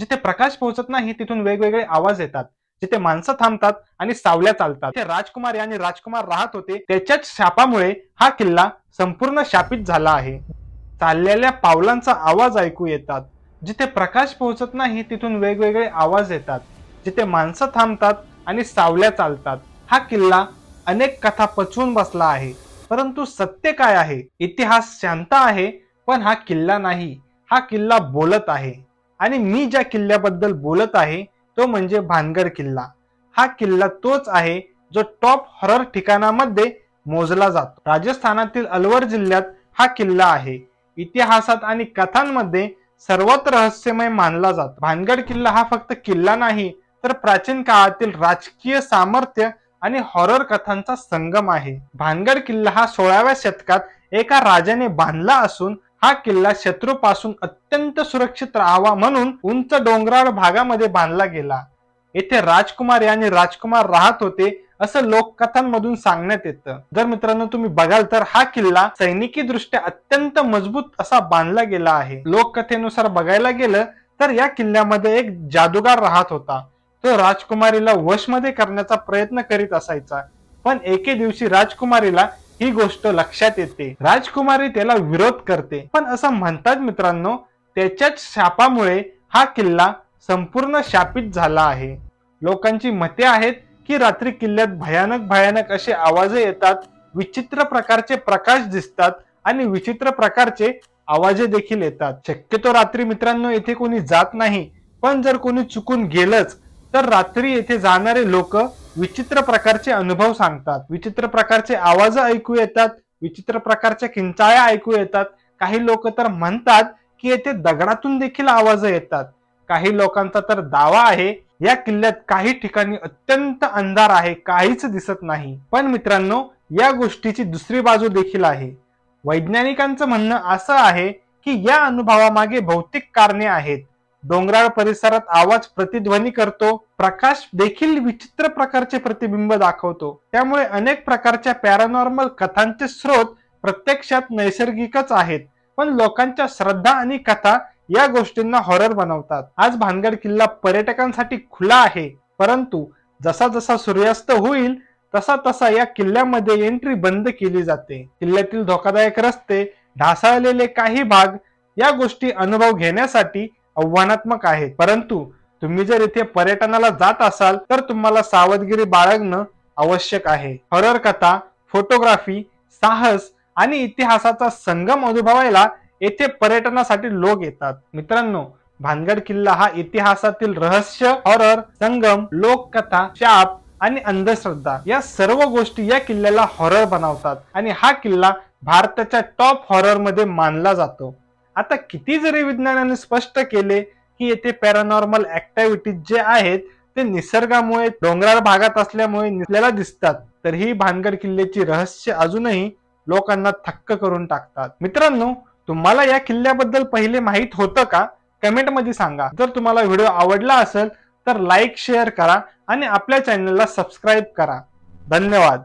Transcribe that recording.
जिथे प्रकाश पोहोचत नाही तिथून वेगवेगळे आवाज येतात, जिथे माणसं थांबतात आणि सावल्या चालतात, जिथे राजकुमारी आणि राजकुमार राहत होते त्याच्याच शापामुळे हा किल्ला संपूर्ण शापित झाला आहे। चाललेल्या पावलांचा आवाज ऐकू येतात, जिथे प्रकाश पोहोचत नाही तिथून वेगवेगळे आवाज येतात, जिथे माणसं थांबतात आणि सावल्या चालतात। हा किल्ला अनेक कथा पचवून बसला आहे, परंतु सत्य काय आहे? इतिहास शांत आहे, पण हा किल्ला नाही। हा किल्ला बोलत आहे आणि मी ज्या किल्ल्याबद्दल बोलत आहे तो म्हणजे भानगड किल्ला। हा किल्ला तोच आहे जो टॉप हॉरर ठिकाणांमध्ये मोजला जातो। राजस्थानातील अलवर जिल्ह्यात हा किल्ला आहे। इतिहासात आणि कथांमध्ये सर्वात रहस्यमय मानला जातो। भानगड किल्ला हा फक्त किल्ला नाही, तर प्राचीन काळातील राजकीय सामर्थ्य आणि हॉरर कथांचा संगम आहे। भानगड किल्ला हा 16व्या शतकात एका राजाने बांधला असून हा किल्ला शत्रूपासून अत्यंत सुरक्षित राहावा म्हणून उंच डोंगराळ भागामध्ये बांधला गेला। येथे राजकुमारी आणि राजकुमार राहत होते असं लोककथांमधून सांगण्यात येतं। जर मित्रांनो तुम्ही बघाल तर हा किल्ला सैनिकी दृष्ट्या अत्यंत मजबूत असा बांधला गेला आहे। लोककथेनुसार बघायला गेलं तर या किल्ल्यामध्ये एक जादूगार राहत होता। तो राजकुमारीला वशमध्ये करण्याचा प्रयत्न करीत असायचा, पण एके दिवशी राजकुमारीला ही गोष्ट लक्षात येते। राजकुमारी त्याला विरोध करते, पण असं म्हणतात मित्रांनो त्याच्याच शापामुळे हा किल्ला संपूर्ण शापित झाला आहे। लोकांची मते आहेत की रात्री किल्ल्यात भयानक असे आवाज येतात, विचित्र प्रकारचे प्रकाश दिसतात आणि विचित्र प्रकारचे आवाज देखील येतात। शक्यतो रात्री मित्रांनो येथे कोणी जात नाही, पण जर कोणी चुकून गेलंच तर रात्री येथे जाणारे लोक विचित्र प्रकारचे अनुभव सांगतात, विचित्र प्रकारचे आवाज ऐकू येतात, विचित्र प्रकारच्या किंचाळ्या ऐकू येतात। काही लोक तर म्हणतात की येथे दगडातून देखील आवाज येतात। काही लोकांचा तर दावा आहे या किल्ल्यात काही ठिकाणी अत्यंत अंधार आहे, काहीच दिसत नाही। पण मित्रांनो या गोष्टीची दुसरी बाजू देखील आहे। वैज्ञानिकांचं म्हणणं असं आहे की या अनुभवामागे भौतिक कारणे आहेत। डोंगराळ परिसरात आवाज प्रतिध्वनी करतो, प्रकाश देखील विचित्र प्रकारचे प्रतिबिंब दाखवतो, त्यामुळे अनेक प्रकारच्या पॅरानॉर्मल कथांचे स्रोत प्रत्यक्षात नैसर्गिकच आहेत, पण लोकांच्या श्रद्धा आणि कथा या गोष्टींना हॉरर बनवतात। आज भानगड किल्ला पर्यटकांसाठी खुला आहे, परंतु जसा जसा सूर्यास्त होईल तसा तसा या किल्ल्यामध्ये एंट्री बंद केली जाते। किल्ल्यातील धोकादायक रस्ते, ढासळलेले काही भाग या गोष्टी अनुभव घेण्यासाठी आव्हानात्मक आहेत, परंतु तुम्ही जर इथे पर्यटनाला जात असाल तर तुम्हाला सावधगिरी बाळगणं आवश्यक आहे। हॉरर कथा, फोटोग्राफी, साहस आणि इतिहासाचा संगम अनुभवायला येथे पर्यटनासाठी लोक येतात। मित्रांनो भानगड किल्ला हा इतिहासातील रहस्य, हॉरर, संगम, लोककथा, शाप आणि अंधश्रद्धा या सर्व गोष्टी या किल्ल्याला हॉरर बनवतात आणि हा किल्ला भारताच्या टॉप हॉरर मध्ये मानला जातो। आता किती जरी विज्ञानाने स्पष्ट केले की येथे पॅरानॉर्मल ऍक्टिव्हिटीज जे आहेत ते निसर्गामुळे डोंगराळ भागात असल्यामुळे आपल्याला दिसतात, तर ही भानगड किल्ल्याची रहस्य अजूनही लोकांना थक्क करून टाकतात। मित्रांनो तुम्हाला या किल्ल्याबद्दल पहिले माहित होतं का? कमेंट मध्ये सांगा। जर तुम्हाला व्हिडिओ आवडला असेल तर लाईक शेअर करा आणि आपल्या चॅनलला सबस्क्राईब करा। धन्यवाद।